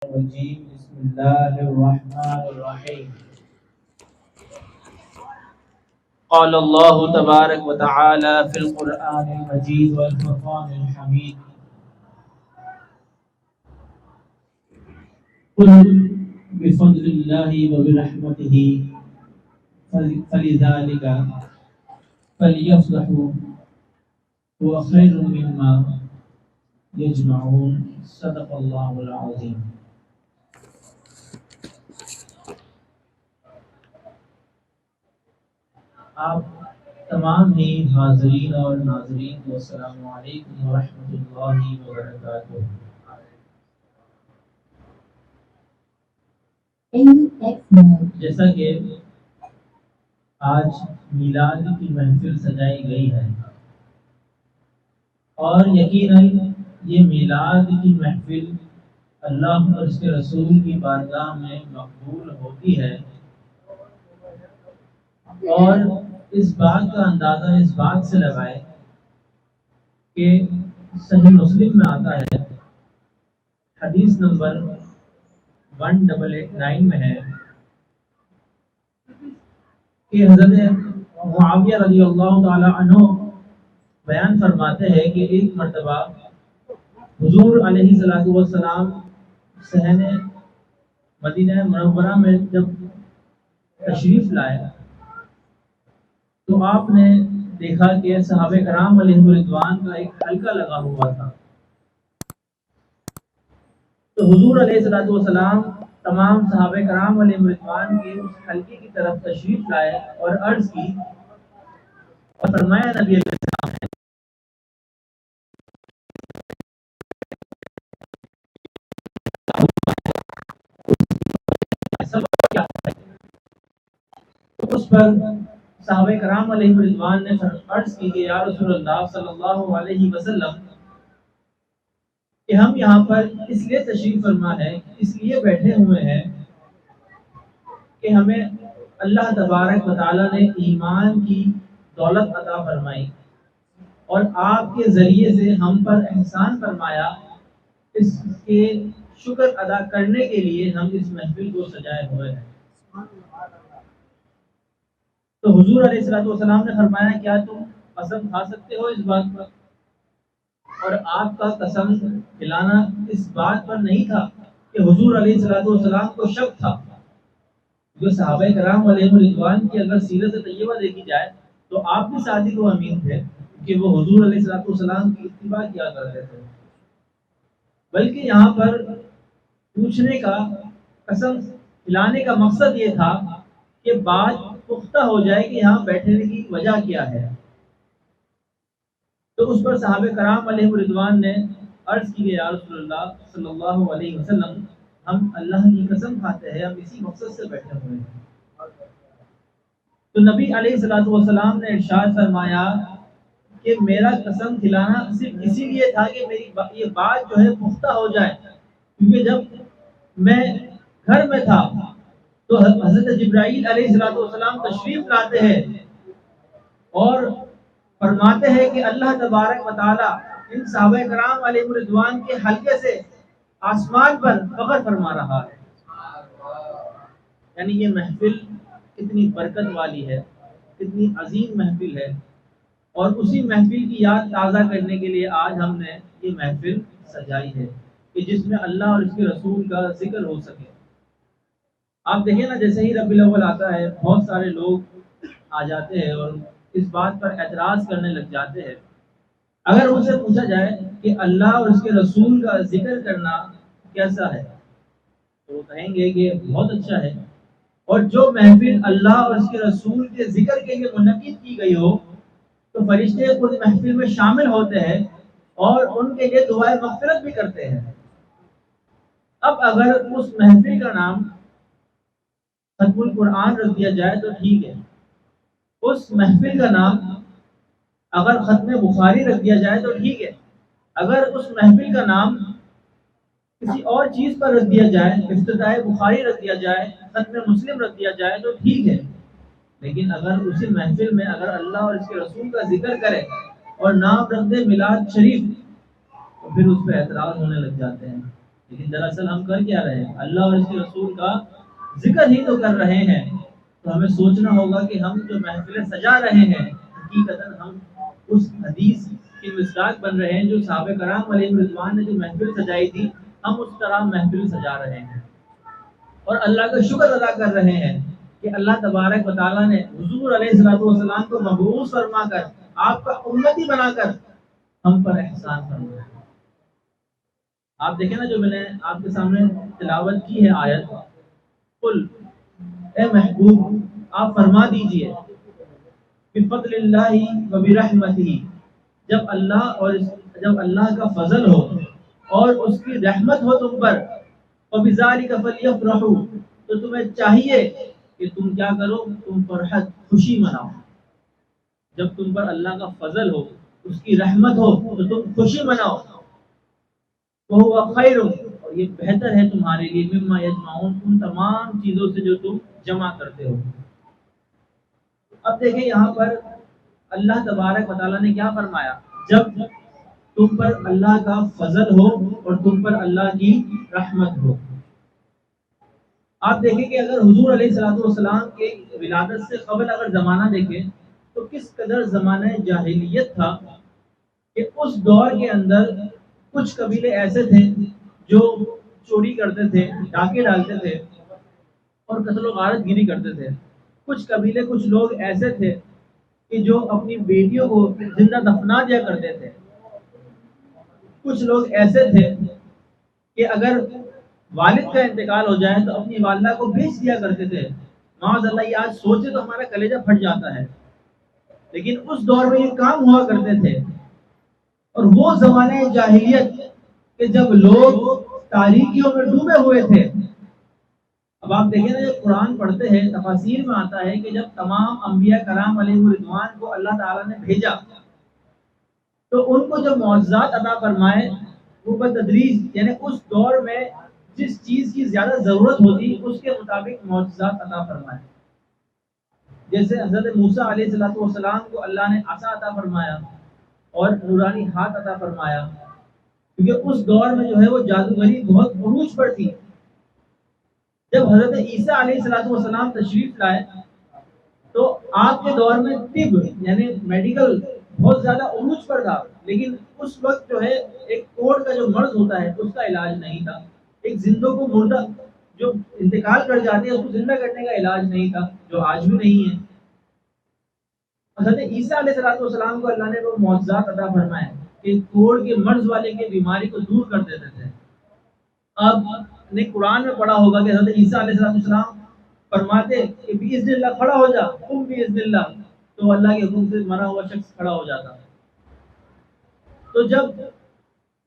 الرجيم بسم الله الرحمن الرحيم قال الله تبارك وتعالى في القرآن المجيد والفرقان الحميد قل بفضل الله وبرحمته فلذلك فليفرحوا هو خير مما يجمعون صدق الله العظيم. آپ تمام ہی حاضرین اور ناظرین کو السلام علیکم ورحمۃ اللہ وبرکاتہ۔ جیسا کہ آج میلاد کی محفل سجائی گئی ہے اور یقیناً یہ میلاد کی محفل اللہ اور اس کے رسول کی بارگاہ میں مقبول ہوتی ہے، اور اس بات کا اندازہ اس بات سے لگائے کہ صحیح مسلم میں آتا ہے، حدیث نمبر 1889 میں ہے کہ حضرت معاویہ رضی اللہ تعالی عنہ بیان فرماتے ہیں کہ ایک مرتبہ حضور علیہ الصلوۃ والسلام صحن مدینہ منورہ میں جب تشریف لائے تو آپ نے دیکھا کہ صحابہ کرام علیہ رضوان کا ایک حلقہ لگا ہوا تھا۔ تو حضور علیہ الصلوۃ والسلام تمام صحابہ کرام علیہ رضوان کے اس حلقے کی طرف تشریف لائے اور عرض کی اور فرمایا نبی علیہ السلام نے تو اس پر صحابہ کرام علیہ رضوان نے عرض کی کہ یا رسول اللہ صلی اللہ علیہ وسلم کہ ہم یہاں پر اس لیے تشریف فرما ہے، اس لیے بیٹھے ہوئے ہیں کہ ہمیں اللہ تبارک و تعالیٰ نے ایمان کی دولت عطا فرمائی اور آپ کے ذریعے سے ہم پر احسان فرمایا، اس کے شکر ادا کرنے کے لیے ہم اس محفل کو سجائے ہوئے ہیں۔ تو حضور علیہ الصلوۃ والسلام نے فرمایا کیا تم قسم کھا سکتے ہو اس بات پر؟ اور آپ کا قسم کھلانا اس بات پر نہیں تھا کہ حضور علیہ الصلوۃ والسلام کو شک تھا، جو صحابہ کرام علیہ رضوان کی اگر سیرت طیبہ دیکھی جائے تو آپ بھی صادق و امین تھے کہ وہ حضور علیہ الصلوۃ والسلام کی اتباع کیا کرتے تھے، بلکہ یہاں پر پوچھنے کا، قسم کھلانے کا مقصد یہ تھا کہ بات پختہ ہو جائے کہ یہاں بیٹھنے کی وجہ کیا ہے۔ تو اس پر صحابہ کرام علیہ رضوان نے عرض کی کہ یا رسول اللہ صلی اللہ علیہ وسلم ہم اللہ کی قسم کھاتے ہیں، ہم اسی مقصد سے بیٹھے ہوئے ہیں۔ تو نبی علیہ الصلوۃ والسلام نے ارشاد فرمایا کہ میرا قسم کھلانا صرف اسی لیے تھا کہ میری یہ بات جو ہے پختہ ہو جائے، کیونکہ جب میں گھر میں تھا تو حضرت جبرائیل علیہ الصلوۃ والسلام تشریف لاتے ہیں اور فرماتے ہیں کہ اللہ تبارک و تعالی ان صحابہ کرام علیہ رضوان کے حلقے سے آسمان پر فخر فرما رہا ہے۔ یعنی یہ محفل کتنی برکت والی ہے، کتنی عظیم محفل ہے، اور اسی محفل کی یاد تازہ کرنے کے لیے آج ہم نے یہ محفل سجائی ہے کہ جس میں اللہ اور اس کے رسول کا ذکر ہو سکے۔ آپ دیکھیں نا، جیسے ہی ربیع الاول آتا ہے بہت سارے لوگ آ جاتے ہیں اور اس بات پر اعتراض کرنے لگ جاتے ہیں۔ اگر ان سے پوچھا جائے کہ اللہ اور اس کے رسول کا ذکر کرنا کیسا ہے تو وہ کہیں گے کہ بہت اچھا ہے، اور جو محفل اللہ اور اس کے رسول کے ذکر کے لیے منعقد کی گئی ہو تو فرشتے اس محفل میں شامل ہوتے ہیں اور ان کے لیے دعائے مغفرت بھی کرتے ہیں۔ اب اگر اس محفل کا نام ختم القرآن رکھ دیا جائے تو ٹھیک ہے، اس محفل کا نام اگر ختم بخاری رکھ دیا جائے تو ٹھیک ہے، اگر اس محفل کا نام کسی اور چیز پر رکھ دیا جائے، افتتاح بخاری رکھ دیا جائے، ختم مسلم رکھ دیا جائے تو ٹھیک ہے، لیکن اگر اسی محفل میں اگر اللہ اور اس کے رسول کا ذکر کرے اور نام رکھ دے میلاد شریف تو پھر اس پہ اعتراض ہونے لگ جاتے ہیں لیکن دراصل ہم کر کیا رہے ہیں؟ اللہ اور اس کے رسول کا ذکر ہی تو کر رہے ہیں. تو ہمیں سوچنا ہوگا کہ ہم جو محفلیں سجا رہے ہیں حقیقتاً ہم اس حدیث کے مصداق بن رہے ہیں جو صحابہ کرام علیہ رضوان نے جو محفل سجائی تھی، ہم اس طرح محفل سجا رہے ہیں اور اللہ کا شکر ادا کر رہے ہیں کہ اللہ تبارک و تعالیٰ نے حضور علیہ الصلوۃ والسلام کو مبعوث فرما کر، آپ کا امتی بنا کر ہم پر احسان فرمایا. آپ دیکھیں نا جو میں نے آپ کے سامنے تلاوت کی ہے آیت، قل اے محبوب آپ فرما دیجئے بفضل اللہ و برحمتہ، جب اللہ کا فضل ہو اور اس کی رحمت ہو تم پر، وبذالک فلیفرحوا، تو تمہیں چاہیے کہ تم کیا کرو، تم فرحت خوشی مناؤ. جب تم پر اللہ کا فضل ہو، اس کی رحمت ہو تو تم خوشی مناؤ. وہو خیر، اور یہ بہتر ہے تمہارے لیے، مما یجمعون، ان تمام چیزوں سے جو تم جمع کرتے ہو. اب دیکھیں یہاں پر اللہ تبارک و تعالیٰ نے کیا فرمایا، جب تم پر اللہ کا فضل ہو اور تم پر اللہ کی رحمت ہو. آپ دیکھیں کہ اگر حضور علیہ الصلوۃ والسلام کے ولادت سے قبل اگر زمانہ دیکھیں تو کس قدر زمانہ جاہلیت تھا کہ اس دور کے اندر کچھ قبیلے ایسے تھے جو چوری کرتے تھے، ڈاکے ڈالتے تھے اور قتل و غارت گیری کرتے تھے. کچھ قبیلے، کچھ لوگ ایسے تھے کہ جو اپنی بیٹیوں کو زندہ دفنا دیا کرتے تھے. کچھ لوگ ایسے تھے کہ اگر والد کا انتقال ہو جائے تو اپنی والدہ کو بیچ دیا کرتے تھے. معاذ اللہ، یہ آج سوچے تو ہمارا کلیجہ پھٹ جاتا ہے، لیکن اس دور میں یہ کام ہوا کرتے تھے. اور وہ زمانے جاہلیت کہ جب لوگ تاریکیوں میں ڈوبے ہوئے تھے. اب آپ دیکھیں نا، جب قرآن پڑھتے ہیں تفاسیر میں آتا ہے کہ جب تمام انبیاء کرام علیہ رضوان کو اللہ تعالیٰ نے بھیجا تو ان کو جو معجزات عطا فرمائے وہ بتدریج، یعنی اس دور میں جس چیز کی زیادہ ضرورت ہوتی اس کے مطابق معجزات عطا فرمائے. جیسے حضرت موسیٰ علیہ الصلوۃ والسلام کو اللہ نے عصا عطا فرمایا اور نورانی ہاتھ عطا فرمایا، کیونکہ اس دور میں جو ہے وہ جادوگری بہت عروج پر تھی. جب حضرت عیسیٰ علیہ الصلوۃ والسلام تشریف لائے تو آپ کے دور میں طب یعنی میڈیکل بہت زیادہ عروج پر تھا، لیکن اس وقت جو ہے ایک کوڑ کا جو مرض ہوتا ہے اس کا علاج نہیں تھا. ایک زندوں کو مردہ جو انتقال کر جاتے ہیں اس کو زندہ کرنے کا علاج نہیں تھا، جو آج بھی نہیں ہے. حضرت عیسیٰ علیہ الصلوۃ والسلام کو اللہ نے وہ معجزات عطا فرمائے کہ کوڑ کے مرض والے کے بیماری کو دور کر دیتے تھے. اب نے قرآن میں پڑھا ہوگا کہ حضرت عیسیٰ علیہ السلام فرماتے کہ باذن اللہ کھڑا ہو جا، تم باذن اللہ، تو اللہ کے حکم سے مرا ہوا شخص کھڑا ہو جاتا. تو جب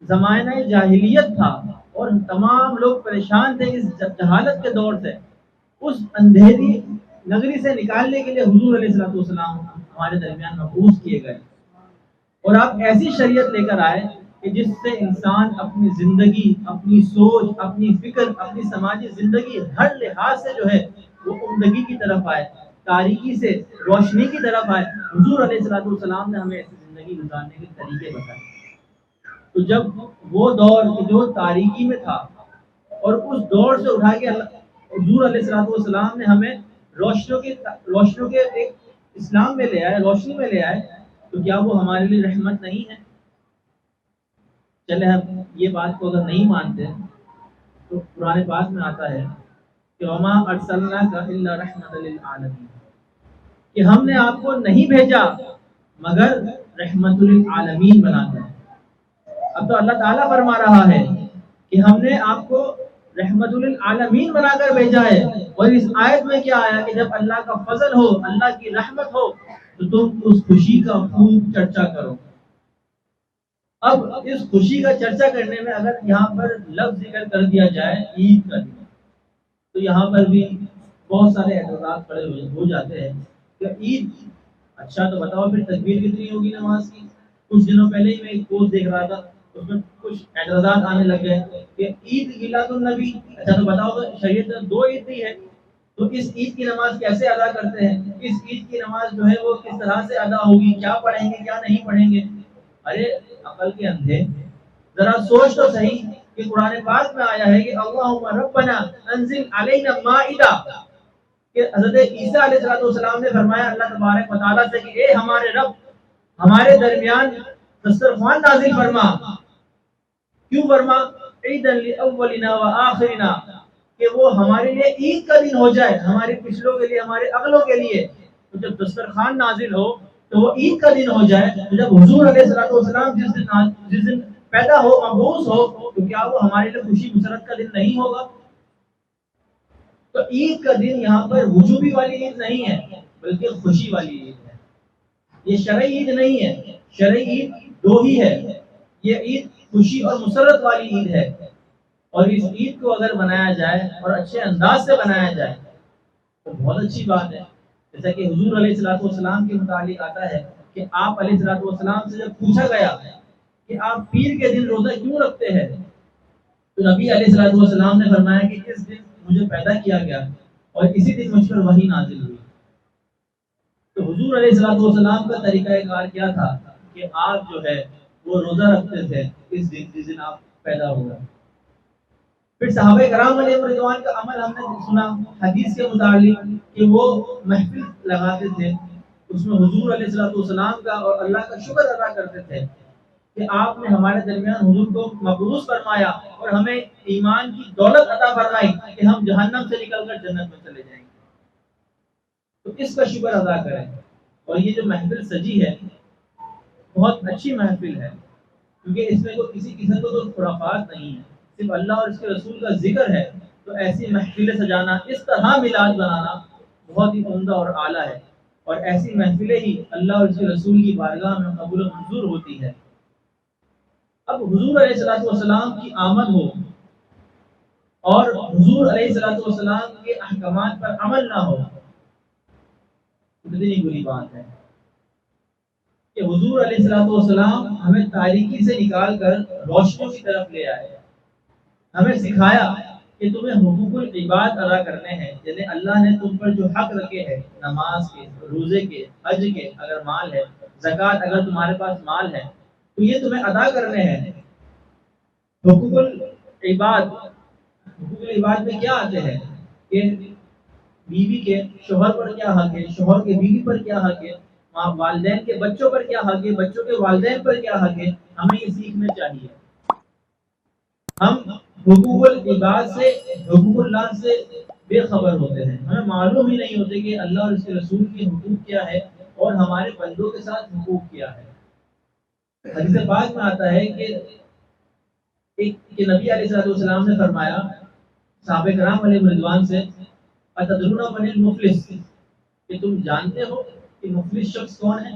زمانہ جاہلیت تھا اور تمام لوگ پریشان تھے اس جہالت کے دور سے، اس اندھیری نگری سے نکالنے کے لیے حضور علیہ الصلوۃ والسلام ہمارے درمیان مبعوث کیے گئے. اور آپ ایسی شریعت لے کر آئے کہ جس سے انسان اپنی زندگی، اپنی سوچ، اپنی فکر، اپنی سماجی زندگی ہر لحاظ سے جو ہے وہ عمدگی کی طرف آئے، تاریکی سے روشنی کی طرف آئے. حضور علیہ الصلوۃ والسلام نے ہمیں ایسی زندگی گزارنے کے طریقے بتائے. تو جب وہ دور جو تاریکی میں تھا اور اس دور سے اٹھا کے حضور علیہ الصلوۃ والسلام نے ہمیں روشنیوں کے ایک اسلام میں لے آئے، روشنی میں لے آئے، تو کیا وہ ہمارے لیے رحمت نہیں ہے؟ چلے ہم یہ بات کو اگر نہیں مانتے تو قرآن پاک میں آتا ہے کہ وما ارسلناک الا رحمۃ للعالمین، کہ ہم نے آپ کو نہیں بھیجا مگر رحمت للعالمین بنا کر. اب تو اللہ تعالیٰ فرما رہا ہے کہ ہم نے آپ کو رحمت للعالمین بنا کر بھیجا ہے. اور اس آیت میں کیا آیا کہ جب اللہ کا فضل ہو، اللہ کی رحمت ہو تو تم اس خوشی کا خوب چرچا کرو. اب اس خوشی کا چرچا کرنے میں اگر یہاں پر لفظ ذکر کر دیا جائے عید کا دن، تو یہاں پر بھی بہت سارے اعتراضات کھڑے ہو جاتے ہیں کہ عید، اچھا تو بتاؤ پھر تکبیر کتنی ہوگی نماز کی؟ کچھ دنوں پہلے ہی میں ایک پوسٹ دیکھ رہا تھا، اس میں کچھ اعتراضات آنے لگ گئے کہ عید میلاد النبی، اچھا تو بتاؤ شریعت میں 2 عید دی ہے تو اس عید کی نماز کیسے ادا کرتے ہیں؟ اس عید کی نماز جو ہے وہ کس طرح سے ادا ہوگی؟ کیا پڑھیں گے، کیا نہیں پڑھیں گے؟ ارے عقل کے اندھے، ذرا سوچ تو صحیح کہ قرآن پاک میں آیا ہے کہ اللہم ربنا انزل علینا مائدہ، کہ حضرت عیسیٰ علیہ السلام نے فرمایا اللہ تبارک و تعالیٰ سے کہ اے ہمارے رب ہمارے درمیان دسترخوان نازل فرما. کیوں فرما؟ عیدن لاولنا وآخرنا، کہ وہ ہمارے لیے عید کا دن ہو جائے، ہمارے پچھلوں کے لیے ہمارے اگلوں کے لیے. تو جب دسترخوان نازل ہو تو وہ عید کا دن ہو جائے. تو جب حضور علیہ السلام جس دن پیدا ہو مبعوث ہو تو کیا وہ ہمارے لیے خوشی مسرت کا دن نہیں ہوگا؟ تو عید کا دن یہاں پر وجوبی والی عید نہیں ہے بلکہ خوشی والی عید ہے. یہ شرعی عید نہیں ہے، شرعی عید دو ہی ہے. یہ عید خوشی اور مسرت والی عید ہے، اور اس عید کو اگر منایا جائے اور اچھے انداز سے بنایا جائے تو بہت اچھی بات ہے. جیسا کہ حضور علیہ السلام کے متعلق آتا ہے کہ آپ علیہ السلام سے جب پوچھا گیا کہ آپ پیر کے دن روزہ کیوں رکھتے ہیں تو نبی علیہ السلام نے فرمایا کہ اس دن مجھے پیدا کیا گیا اور اسی دن مجھ پر وحی نازل ہوئی. تو حضور علیہ السلام کا طریقہ کار کیا تھا کہ آپ جو ہے وہ روزہ رکھتے تھے اس دن جس دن آپ پیدا ہوئے. پھر صحابہ کرام علیہ رضوان کا عمل ہم نے سنا حدیث کے متعلق کہ وہ محفل لگاتے تھے، اس میں حضور علیہ السلام کا اور اللہ کا شکر ادا کرتے تھے کہ آپ نے ہمارے درمیان حضور کو مبعوث فرمایا اور ہمیں ایمان کی دولت عطا فرمائی کہ ہم جہنم سے نکل کر جنت میں چلے جائیں گے. تو اس کا شکر ادا کریں. اور یہ جو محفل سجی ہے بہت اچھی محفل ہے، کیونکہ اس میں کوئی کسی قسم کا کوئی خرافات نہیں ہے، صرف اللہ اور اس کے رسول کا ذکر ہے. تو ایسی محفلیں سجانا، اس طرح میلاد بنانا بہت ہی عمدہ اور اعلیٰ ہے، اور ایسی محفلیں ہی اللہ اور اس کے رسول کی بارگاہ میں قبول و منظور ہوتی ہے. اب حضور علیہ السلام کی آمد ہو اور حضور علیہ السلام کے احکامات پر عمل نہ ہو، کتنی بری بات ہے. کہ حضور علیہ السلام ہمیں تاریکی سے نکال کر روشنی کی طرف لے آئے، ہمیں سکھایا کہ تمہیں حقوق العباد ادا کرنے ہیں. یعنی اللہ نے تم پر جو حق رکھے ہیں نماز کے، روزے کے، حج کے اگر مال ہے، زکوٰۃ اگر تمہارے پاس مال ہے تو یہ تمہیں ادا کرنے ہیں. حقوق العباد، حقوق العباد میں کیا آتے ہیں کہ بیوی کے شوہر پر کیا حق ہے، شوہر کے بیوی پر کیا حق ہے، والدین کے بچوں پر کیا حق ہے، بچوں کے والدین پر کیا حق ہے. ہمیں یہ سیکھنا چاہیے. ہم حقوق العباد سے، حقوق اللہ سے بے خبر ہوتے ہیں، ہمیں معلوم ہی نہیں ہوتے کہ اللہ اور اس کے رسول کے حقوق کیا ہے اور ہمارے بندوں کے ساتھ حقوق کیا ہے. حدیث پاک میں آتا ہے کہ کہ نبی علیہ السلام نے فرمایا صحابہ کرام علیہ رضوان سے، اتدرون من المفلس، کہ تم جانتے ہو کہ مفلس شخص کون ہے؟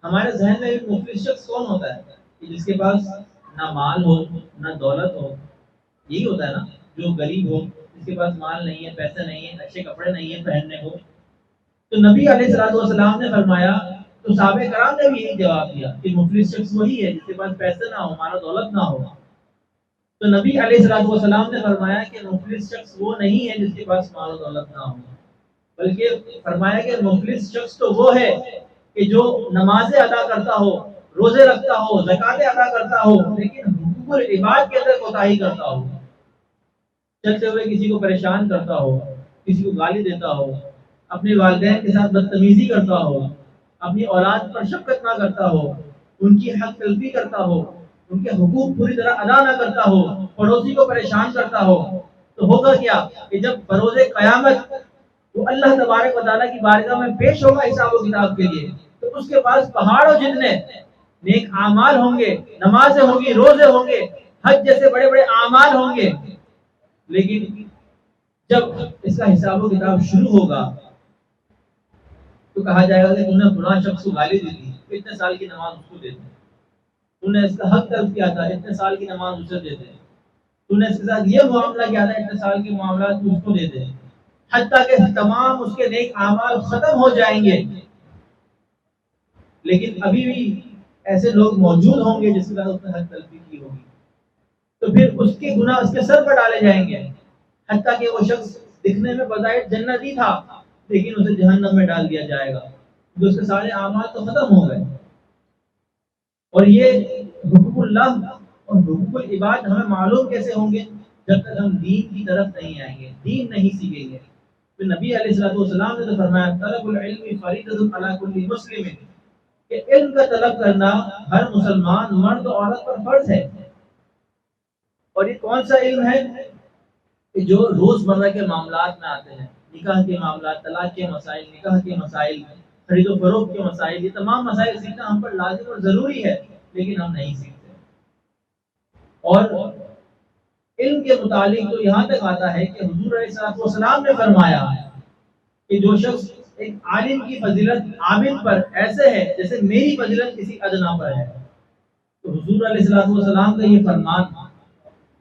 ہمارے ذہن میں ایک مفلس شخص کون ہوتا ہے کہ جس کے پاس نہ مال ہو نہ دولت ہو. یہی ہوتا ہے نا، جو غریب ہو، جس کے پاس مال نہیں ہے، پیسے نہیں ہیں، اچھے کپڑے نہیں ہیں پہننے کو. تو نبی علیہ السلام نے فرمایا، تو صحابہ کرام نے بھی یہی جواب دیا کہ مفلس شخص وہی ہے جس کے پاس پیسے نہ ہو، مال و دولت نہ ہو. تو نبی علیہ السلام نے فرمایا کہ مفلس شخص وہ نہیں ہے جس کے پاس مال و دولت نہ ہو، بلکہ فرمایا کہ مفلس شخص تو وہ ہے کہ جو نمازیں ادا کرتا ہو، روزے رکھتا ہو، زکاتیں ادا کرتا ہو، لیکن حقوق العباد کے اندر کوتاہی کرتا ہو. چلتے ہوئے کسی کو پریشان کرتا ہو، کسی کو گالی دیتا ہو، اپنے والدین کے ساتھ بدتمیزی کرتا ہو، اپنی اولاد پر شفقت نہ کرتا ہو، ان کی حق تلفی کرتا ہو، ان کے حقوق پوری طرح ادا نہ کرتا ہو، پڑوسی کو پریشان کرتا ہو. تو ہوگا کیا کہ جب بروز قیامت وہ اللہ تبارک و تعالیٰ کی بارگاہ میں پیش ہوگا حساب و کتاب کے لیے، تو اس کے پاس پہاڑوں جتنے نیک اعمال ہوں گے، نمازیں ہوں گی، روزے ہوں گے، حج جیسے بڑے بڑے اعمال ہوں گے، لیکن جب اس کا حساب و کتاب شروع ہوگا تو کہا جائے گا کہ تم نے فلاں شخص کو گالی دی تھی، اتنے سال کی نماز اس کو دے دیں. تم نے اس کا حق طلب کیا تھا، اتنے سال کی نماز اسے دے دیں. تم نے اس کے ساتھ یہ معاملہ کیا تھا، اتنے سال کے معاملات اس کو دے دیں. حتیٰ کہ تمام اس کے نیک اعمال ختم ہو جائیں گے، لیکن ابھی بھی ایسے لوگ موجود ہوں گے جس کے ساتھ اس نے حق تلفی کی ہوگی. تو پھر اس کے گناہ اس کے سر پر ڈالے جائیں گے، حتیٰ کہ وہ شخص دکھنے میں بظاہر جنتی تھا لیکن اسے جہنم میں ڈال دیا جائے گا، جو اس کے سارے اعمال تو ختم ہو گئے. اور یہ حقوق اللہ اور حقوق العباد ہمیں معلوم کیسے ہوں گے؟ جب تک ہم دین کی طرف نہیں آئیں گے، دین نہیں سیکھیں گے۔ تو نبی علیہ الصلوۃ والسلام نے تو فرمایا طلب العلم فریضۃ علی کل مسلم، کہ علم کا طلب کرنا ہر مسلمان مرد و عورت پر فرض ہے۔ اور یہ کون سا علم ہے؟ کہ جو روزمرہ کے معاملات میں آتے ہیں، نکاح کے معاملات، طلاق کے مسائل، نکاح کے مسائل، خرید و فروخت کے مسائل، یہ تمام مسائل سیکھنا ہم پر لازم اور ضروری ہے، لیکن ہم نہیں سیکھتے۔ اور علم کے متعلق تو یہاں تک آتا ہے کہ حضور علیہ الصلوۃ والسلام نے فرمایا کہ جو شخص ایک عالم کی فضیلت عابد پر ایسے ہے جیسے میری فضیلت کسی ادنا پر ہے، تو حضور علیہ الصلوۃ والسلام کا یہ فرمان،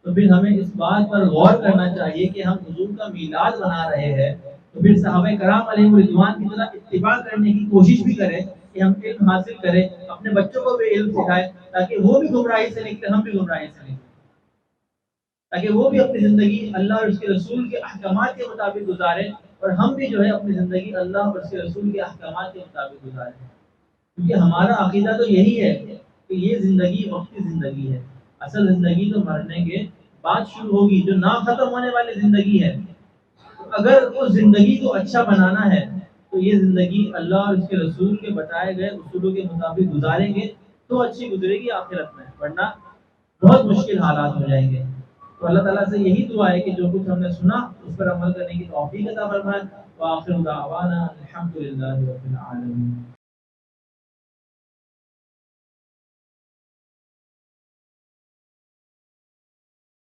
تو پھر ہمیں اس بات پر غور کرنا چاہیے کہ ہم حضور کا میلاد بنا رہے ہیں، تو پھر صحابہ کرام علیہ رضوان کی طرح اتباع کرنے کی کوشش بھی کریں کہ ہم علم حاصل کریں، اپنے بچوں کو بھی علم سکھائیں، تاکہ وہ بھی گمراہی سے نکلے، ہم بھی گمراہی سے نکلیں، تاکہ وہ بھی اپنی زندگی اللہ اور اس کے رسول کے احکامات کے مطابق گزاریں، اور ہم بھی جو ہے اپنی زندگی اللہ اور اس کے رسول کے احکامات کے مطابق گزاریں۔ کیونکہ ہمارا عقیدہ تو یہی ہے کہ یہ زندگی وقتی زندگی ہے، اصل زندگی تو مرنے کے بعد شروع ہوگی، جو نہ ختم ہونے والی زندگی ہے۔ تو اگر اس زندگی کو اچھا بنانا ہے تو یہ زندگی اللہ اور اس کے رسول کے بتائے گئے اصولوں کے مطابق گزاریں گے تو اچھی گزرے گی آخرت میں، ورنہ بہت مشکل حالات ہو جائیں گے۔ تو اللہ تعالیٰ سے یہی دعا ہے کہ جو کچھ ہم نے سنا اس پر عمل کرنے کی توفیق عطا فرمائے۔ وآخر دعوانا الحمد للہ رب العالمین۔